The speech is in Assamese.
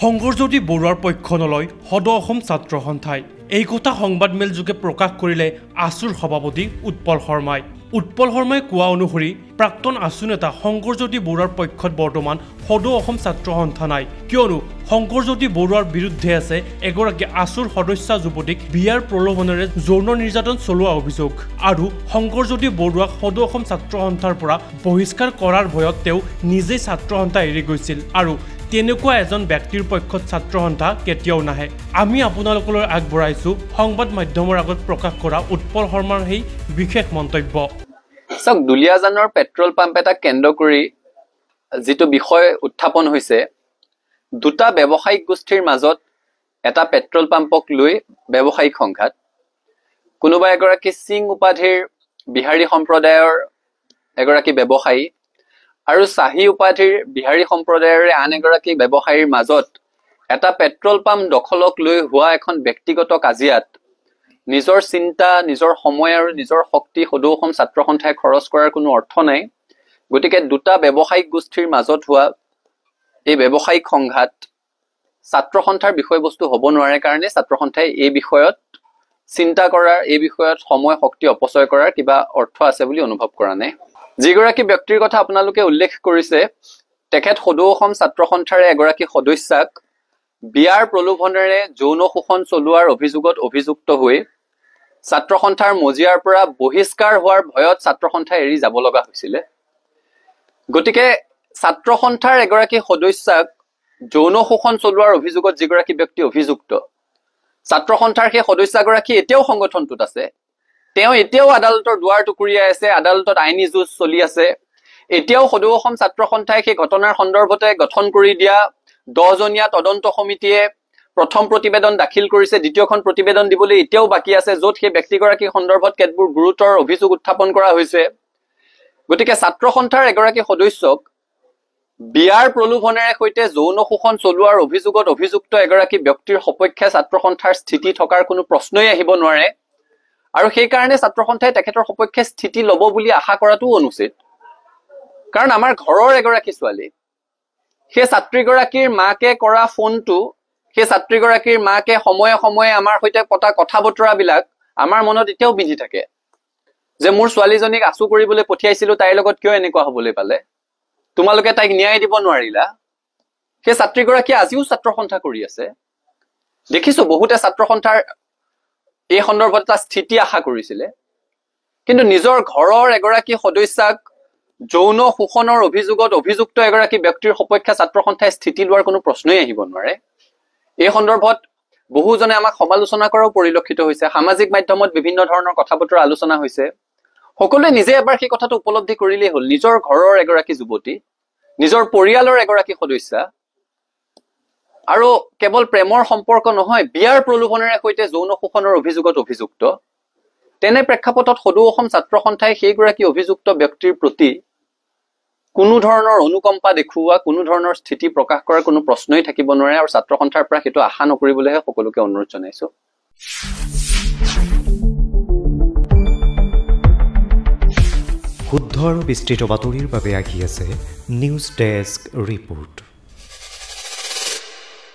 শংকৰজ্যোতি বৰুৱাৰ পক্ষ নলয় সদৌ অসম ছাত্ৰ সন্থাই এই কথা সংবাদমেল যোগে প্ৰকাশ কৰিলে আসুৰ সভাপতি উৎপল শৰ্মাই। উৎপল শৰ্মাই কোৱা অনুসৰি প্ৰাক্তন আসু নেতা শংকৰজ্যোতি বৰুৱাৰ পক্ষত বৰ্তমান সদৌ অসম ছাত্ৰ সন্থা নাই, কিয়নো শংকৰজ্যোতি বৰুৱাৰ বিৰুদ্ধে আছে এগৰাকী আসুৰ সদস্য যুৱতীক বিয়াৰ প্ৰলোভনেৰে যৌন নিৰ্যাতন চলোৱা অভিযোগ আৰু শংকৰজ্যোতি বৰুৱাক সদৌ অসম ছাত্ৰ সন্থাৰ পৰা বহিষ্কাৰ কৰাৰ ভয়ত তেওঁ নিজেই ছাত্ৰ সন্থা এৰি গৈছিল আৰু তেনেকুৱা এজন ব্যক্তিৰ পক্ষত ছাত্ৰ সন্থা কেতিয়াও নাহে। আমি আপোনালোকলৈ আগবঢ়াইছো সংবাদ মাধ্যমৰ আগত প্ৰকাশ কৰা উৎপল শৰ্মাৰ সেই বিশেষ মন্তব্য। সক দুলিয়াজানৰ পেট্ৰল পাম্প এটা কেন্দ্ৰ কৰি যেটো বিষয় উত্থাপন হৈছে, দুটা ব্যৱসায়িক গোষ্ঠীৰ মাজত এটা পেট্ৰল পাম্পক লৈ ব্যৱসায়িক সংঘাত। কোনোবা এগৰাকী সিং উপাধিৰ বিহাৰী সম্প্ৰদায়ৰ এগৰাকী ব্যৱসায়ী আৰু শাহী উপাধিৰ বিহাৰী সম্প্ৰদায়ৰ আন এগৰাকী ব্যৱসায়ীৰ মাজত এটা পেট্ৰল পাম্প দখলক লৈ হোৱা এখন ব্যক্তিগত কাজিয়াত নিজৰ চিন্তা, নিজৰ সময় আৰু নিজৰ শক্তি সদৌ অসম ছাত্ৰ সন্থাই খৰচ কৰাৰ কোনো অৰ্থ নাই। গতিকে দুটা ব্যৱসায়িক গোষ্ঠীৰ মাজত হোৱা এই ব্যৱসায়িক সংঘাত ছাত্ৰ সন্থাৰ বিষয়বস্তু হ'ব নোৱাৰে কাৰণে ছাত্ৰ সন্থাই এই বিষয়ত চিন্তা কৰাৰ, এই বিষয়ত সময় শক্তি অপচয় কৰাৰ কিবা অৰ্থ আছে বুলি অনুভৱ কৰা নাই। যিগৰাকী ব্যক্তিৰ কথা আপোনালোকে উল্লেখ কৰিছে, তেখেত সদৌ অসম ছাত্ৰ সন্থাৰে এগৰাকী সদস্যাক বিয়াৰ প্ৰলোভনেৰে যৌন শোষণ চলোৱাৰ অভিযোগত অভিযুক্ত হৈ ছাত্ৰ সন্থাৰ মজিয়াৰ পৰা বহিষ্কাৰ হোৱাৰ ভয়ত ছাত্ৰ সন্থা এৰি যাব লগা হৈছিলে। গতিকে ছাত্ৰ সন্থাৰ এগৰাকী সদস্যাক যৌন শোষণ চলোৱাৰ অভিযোগত যিগৰাকী ব্যক্তি অভিযুক্ত, ছাত্ৰ সন্থাৰ সেই সদস্যগৰাকী এতিয়াও সংগঠনটোত আছে, তেওঁ এতিয়াও আদালতৰ দুৱাৰ টুকুৰিয়াই আছে, আদালতত আইনী যুঁজ চলি আছে। এতিয়াও সদৌ অসম ছাত্ৰ সন্থাই সেই ঘটনাৰ সন্দৰ্ভতে গঠন কৰি দিয়া 10জনীয়া তদন্ত সমিতিয়ে প্ৰথম প্ৰতিবেদন দাখিল কৰিছে, দ্বিতীয়খন প্ৰতিবেদন দিবলৈ এতিয়াও বাকী আছে, য'ত সেই ব্যক্তিগৰাকীৰ সন্দৰ্ভত কেতবোৰ গুৰুতৰ অভিযোগ উত্থাপন কৰা হৈছে। গতিকে ছাত্ৰ সন্থাৰ এগৰাকী সদস্যক বিয়াৰ প্ৰলোভনেৰে সৈতে যৌন শোষণ চলোৱাৰ অভিযোগত অভিযুক্ত এগৰাকী ব্যক্তিৰ সপক্ষে ছাত্ৰ সন্থাৰ স্থিতি থকাৰ কোনো প্ৰশ্নই আহিব নোৱাৰে আৰু সেইকাৰণে ছাত্ৰ সন্থাই তেখেতৰ সপক্ষে স্থিতি ল'ব বুলি আশা কৰাটো অনুচিত। কাৰণ আমাৰ ঘৰৰ এগৰাকী ছোৱালী, সেই ছাত্ৰীগৰাকীৰ মাকে কৰা ফোনটো, সেই ছাত্ৰীগৰাকীৰ মাকে সময়ে সময়ে আমাৰ সৈতে পতা কথা বতৰাবিলাক আমাৰ মনত এতিয়াও বিধি থাকে যে মোৰ ছোৱালীজনীক আচু কৰিবলৈ পঠিয়াইছিলো, তাইৰ লগত কিয় এনেকুৱা হ'বলৈ পালে, তোমালোকে তাইক ন্যায় দিব নোৱাৰিলা। সেই ছাত্ৰীগৰাকী আজিও ছাত্ৰ সন্থা কৰি আছে। দেখিছো বহুতে ছাত্ৰ সন্থাৰ এই সন্দৰ্ভত এটা স্থিতি আশা কৰিছিলে, কিন্তু নিজৰ ঘৰৰ এগৰাকী সদস্যাক যৌন শোষণৰ অভিযোগত অভিযুক্ত এগৰাকী ব্যক্তিৰ সপক্ষে ছাত্ৰ সন্থাই স্থিতি লোৱাৰ কোনো প্ৰশ্নই আহিব নোৱাৰে। এই সন্দৰ্ভত বহুজনে আমাক সমালোচনা কৰাও পৰিলক্ষিত হৈছে, সামাজিক মাধ্যমত বিভিন্ন ধৰণৰ কথা বতৰা আলোচনা হৈছে। সকলোৱে নিজে এবাৰ সেই কথাটো উপলব্ধি কৰিলেই হ'ল, নিজৰ ঘৰৰ এগৰাকী যুৱতী, নিজৰ পৰিয়ালৰ এগৰাকী সদস্যা আৰু কেৱল প্ৰেমৰ সম্পৰ্ক নহয়, বিয়াৰ প্ৰলোভনেৰে সৈতে যৌন শোষণৰ অভিযোগত অভিযুক্ত। তেনে প্ৰেক্ষাপটত সদৌ অসম ছাত্ৰ সন্থাই সেইগৰাকী অভিযুক্ত ব্যক্তিৰ প্ৰতি কোনো ধৰণৰ অনুকম্পা দেখুওৱা, কোনো ধৰণৰ স্থিতি প্ৰকাশ কৰাৰ কোনো প্ৰশ্নই থাকিব নোৱাৰে আৰু ছাত্ৰ সন্থাৰ পৰা সেইটো আশা নকৰিবলৈহে সকলোকে অনুৰোধ জনাইছো। শুদ্ধ আৰু বিস্তৃত বাতৰিৰ বাবে আহি আছে নিউজ ডেস্ক ৰিপৰ্ট।